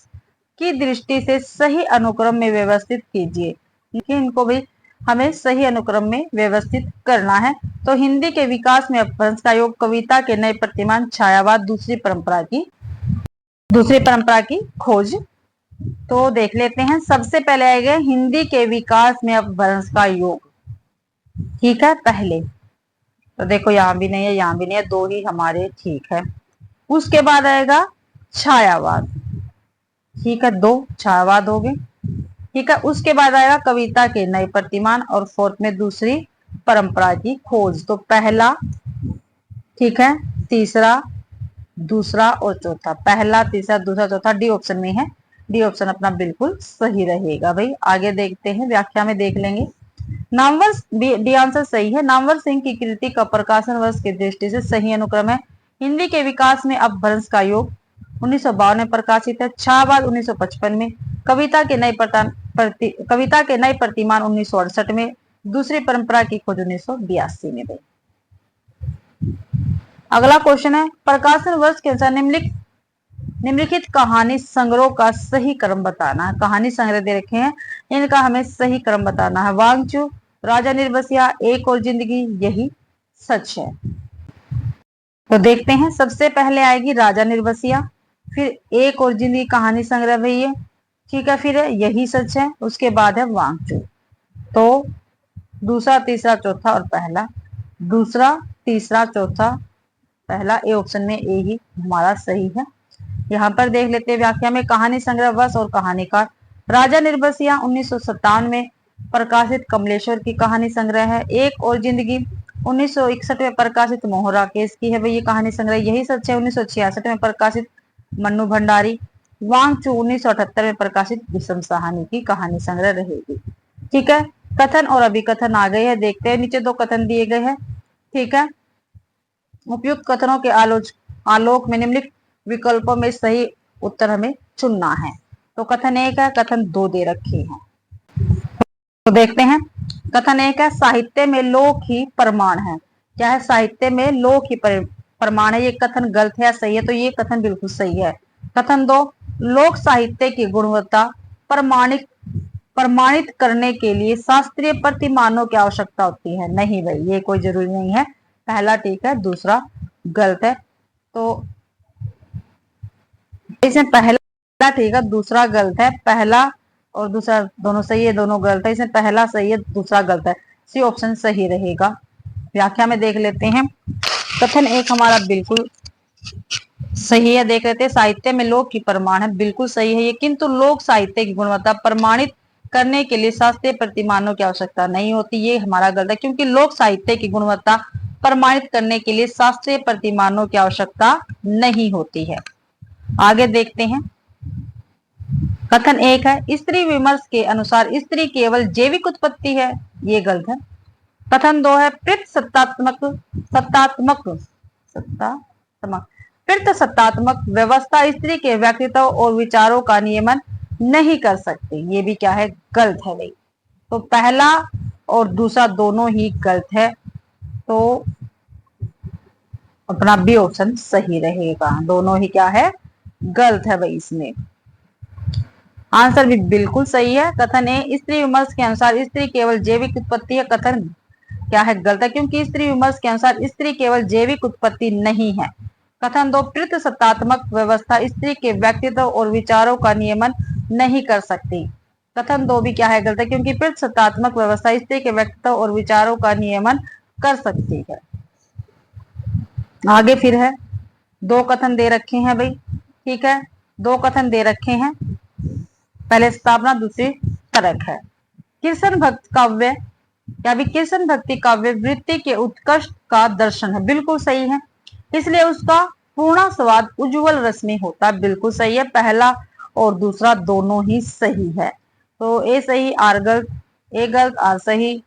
की दृष्टि से सही अनुक्रम में व्यवस्थित कीजिए। इनको भी हमें सही अनुक्रम में व्यवस्थित करना है। तो हिंदी के विकास में अपभ्रंश का योग, कविता के नए प्रतिमान, छायावाद, दूसरी परंपरा की खोज। तो देख लेते हैं, सबसे पहले आएगा हिंदी के विकास में अपभ्रंश का योग। ठीक है, पहले तो देखो यहां भी नहीं है, यहां भी नहीं है, 2 ही हमारे ठीक है। उसके बाद आएगा छायावाद। ठीक है, 2 छायावाद हो गए। ठीक है, उसके बाद आएगा कविता के नए प्रतिमान और 4th में दूसरी परंपरा की खोज। तो पहला, ठीक है, तीसरा, दूसरा और चौथा। पहला, तीसरा, दूसरा, चौथा डी ऑप्शन में है। डी ऑप्शन अपना बिल्कुल सही रहेगा भाई। आगे देखते हैं, व्याख्या में देख लेंगे। नामवर डी आंसर सही है। नामवर सिंह की कृति का प्रकाशन वर्ष की दृष्टि से सही अनुक्रम है। हिंदी के विकास में अपभ्रंश का योग 1952 में प्रकाशित है। छायावाद 1955 में। कविता के नए प्रतिमान 1968 में। दूसरी परंपरा की खोज 1982 में। अगला क्वेश्चन है, प्रकाशन वर्ष के अनुसार निम्नलिखित कहानी संग्रह का सही क्रम बताना है। कहानी संग्रह दे रखे हैं, इनका हमें सही क्रम बताना है। वांगचू, राजा निर्बसिया, एक और जिंदगी, यही सच है। तो देखते हैं, सबसे पहले आएगी राजा निर्बसिया, फिर एक और जिंदगी कहानी संग्रह भैया। ठीक है, फिर है यही सच है, उसके बाद है वांगचू। तो दूसरा, तीसरा, चौथा और पहला, दूसरा, तीसरा, चौथा, पहला, ए ऑप्शन में ए ही हमारा सही है। यहाँ पर देख लेते हैं व्याख्या में, कहानी संग्रह वर्ष और कहानीकार। राजा निर्बसिया 1957 में प्रकाशित कमलेश्वर की कहानी संग्रह है। एक और जिंदगी 1961 में प्रकाशित मोहन राकेश की है भाई ये कहानी संग्रह, यही सच है। 1966 में प्रकाशित मन्नू भंडारी। वांगचू 1978 में प्रकाशित विषम साहनी की कहानी संग्रह रहेगी। ठीक है, कथन और अभिकथन आ गए हैं, देखते हैं। नीचे 2 कथन दिए गए हैं। ठीक है, उपयुक्त कथनों के आलोक में निम्नलिखित विकल्पों में सही उत्तर हमें चुनना है। तो कथन 1 है, कथन 2 दे रखे हैं। तो देखते हैं, कथन 1 है, साहित्य में लोक ही प्रमाण है। क्या है? साहित्य में लोक ही प्रमाण है। ये कथन गलत है या सही है? तो ये कथन बिल्कुल सही है। कथन 2, लोक साहित्य की गुणवत्ता प्रमाणित करने के लिए शास्त्रीय प्रतिमानों की आवश्यकता होती है। नहीं भाई, ये कोई जरूरी नहीं है। पहला ठीक है, दूसरा गलत है। तो इसमें पहला ठीक है, दूसरा गलत है। पहला और दूसरा दोनों सही है, दोनों गलत है। इसमें पहला सही है, दूसरा गलत है। सी ऑप्शन सही रहेगा। व्याख्या में देख लेते हैं। कथन एक हमारा बिल्कुल सही है, देख लेते हैं। साहित्य में लोक की प्रमाण है, बिल्कुल सही है ये। किंतु लोक साहित्य की गुणवत्ता प्रमाणित करने के लिए शास्त्रीय प्रतिमानों की आवश्यकता नहीं होती, ये हमारा गलत है। क्योंकि लोक साहित्य की गुणवत्ता प्रमाणित करने के लिए शास्त्रीय प्रतिमानों की आवश्यकता नहीं होती है। आगे देखते हैं। कथन एक है, स्त्री विमर्श के अनुसार स्त्री केवल जैविक उत्पत्ति है, ये गलत है। कथन दो है, सत्तात्मक व्यवस्था स्त्री के व्यक्तित्व और विचारों का नियमन नहीं कर सकती, ये भी क्या है, गलत है भाई। तो पहला और दूसरा दोनों ही गलत है, तो अपना बी ऑप्शन सही रहेगा। दोनों ही क्या है, गलत है भाई। इसमें आंसर भी बिल्कुल सही है। कथन ए, स्त्री विमर्श के अनुसार स्त्री केवल जैविक उत्पत्ति है, कथन क्या है, गलत है। क्योंकि स्त्री विमर्श के अनुसार स्त्री केवल जैविक उत्पत्ति नहीं है। कथन दो, सत्तात्मक व्यवस्था स्त्री के व्यक्तित्व और विचारों का नियमन नहीं कर सकती, कथन दो भी क्या है, गलत है। क्योंकि सत्तात्मक व्यवस्था स्त्री के व्यक्तित्व और विचारों का नियमन कर सकती है। आगे फिर है, दो कथन दे रखे हैं भाई, ठीक है। दो कथन दे रखे हैं, पहले स्थापना, दूसरी तरक है। कृष्ण भक्त काव्य या भी कृष्ण भक्ति काव्य वृत्ति के उत्कर्ष का दर्शन है, बिल्कुल सही है। इसलिए उसका पूर्ण स्वाद उज्जवल रस में होता है, बिल्कुल सही है। पहला और दूसरा दोनों ही सही है। तो ए सही, आर गलत, ए गलत, आर सही,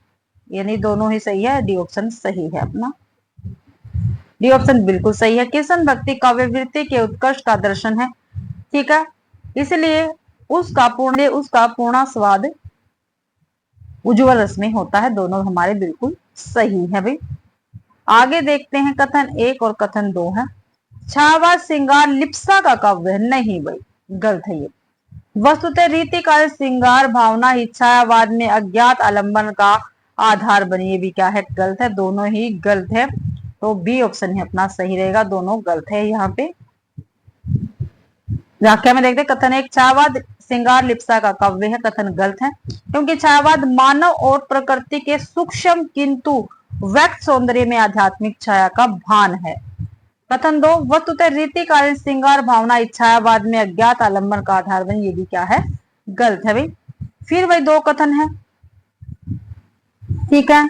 यानी दोनों ही सही है। डी ऑप्शन सही है अपना। डी ऑप्शन बिल्कुल सही है। कृष्ण भक्ति काव्य वृत्ति के उत्कर्ष का दर्शन है, ठीक है। इसलिए उसका पूर्ण स्वाद उज्जवल रस में होता है। दोनों हमारे बिल्कुल सही है भाई। आगे देखते हैं, कथन एक और कथन दो है। छायावाद श्रृंगार लिप्सा का काव्य है, नहीं भाई, गलत है ये। वस्तुतः रीतिकाल श्रृंगार भावना ही छायावाद में अज्ञात आलंबन का आधार बनी, ये भी क्या है, गलत है। दोनों ही गलत है, तो बी ऑप्शन ही अपना सही रहेगा। दोनों गलत है यहाँ पे। व्याख्या में देखते हैं। कथन एक, छायावाद श्रृंगार लिप्सा का काव्य है, कथन गलत है। क्योंकि छायावाद मानव और प्रकृति के सूक्ष्म किंतु व्यक्त सौंदर्य में आध्यात्मिक छाया का भान है। कथन दो, वस्तुतः रीतिकालीन श्रृंगार भावना छायावाद में अज्ञात आलंबन का आधार बनी, ये भी क्या है, गलत है भाई। फिर वही दो कथन है, ठीक है।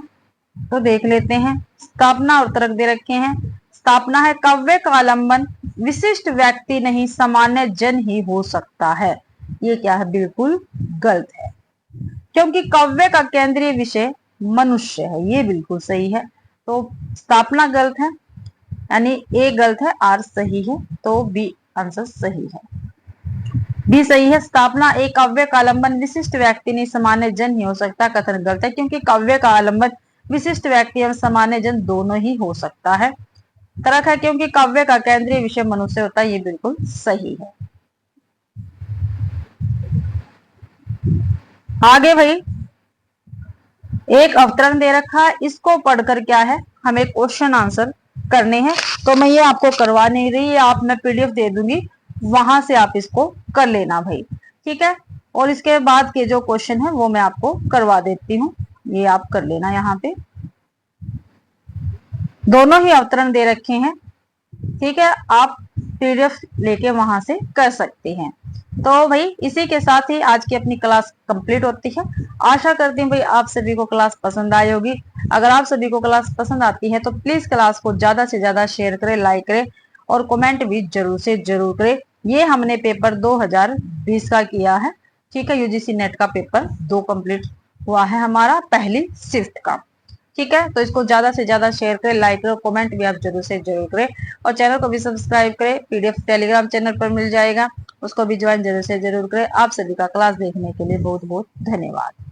तो देख लेते हैं। स्थापना और तर्क दे रखे हैं। स्थापना है, काव्य का आलंबन विशिष्ट व्यक्ति नहीं सामान्य जन ही हो सकता है, ये क्या है, बिल्कुल गलत है। क्योंकि काव्य का केंद्रीय विषय मनुष्य है, ये बिल्कुल सही है। तो स्थापना गलत है, यानी ए गलत है, आर सही है, तो बी आंसर सही है। बी सही है। स्थापना एक काव्य का आलंबन विशिष्ट व्यक्ति नहीं सामान्य जन ही हो सकता, कथन गलत है। क्योंकि काव्य का आलंबन विशिष्ट व्यक्ति और सामान्य जन दोनों ही हो सकता है। तर्क है, क्योंकि काव्य का केंद्रीय विषय मनुष्य होता है, ये बिल्कुल सही है। आगे भाई एक अवतरण दे रखा है, इसको पढ़कर क्या है, हमें क्वेश्चन आंसर करने हैं। तो मैं ये आपको करवा नहीं रही, आप मैं पीडीएफ दे दूंगी, वहां से आप इसको कर लेना भाई, ठीक है। और इसके बाद के जो क्वेश्चन है वो मैं आपको करवा देती हूँ, ये आप कर लेना। यहाँ पे दोनों ही अवतरण दे रखे हैं, ठीक है। आप पीडीएफ लेके वहां से कर सकते हैं। तो भाई इसी के साथ ही आज की अपनी क्लास कंप्लीट होती है। आशा करती हूँ भाई आप सभी को क्लास पसंद आई होगी। अगर आप सभी को क्लास पसंद आती है तो प्लीज क्लास को ज्यादा से ज्यादा शेयर करें, लाइक करें और कमेंट भी जरूर से जरूर करें। ये हमने पेपर 2020 का किया है, ठीक है। यूजीसी नेट का पेपर 2 कंप्लीट हुआ है हमारा, पहली शिफ्ट का, ठीक है। तो इसको ज्यादा से ज्यादा शेयर करें, लाइक करें, कमेंट भी आप जरूर से जरूर करें और चैनल को भी सब्सक्राइब करें। पीडीएफ टेलीग्राम चैनल पर मिल जाएगा, उसको भी ज्वाइन जरूर से जरूर करें। आप सभी का क्लास देखने के लिए बहुत बहुत धन्यवाद।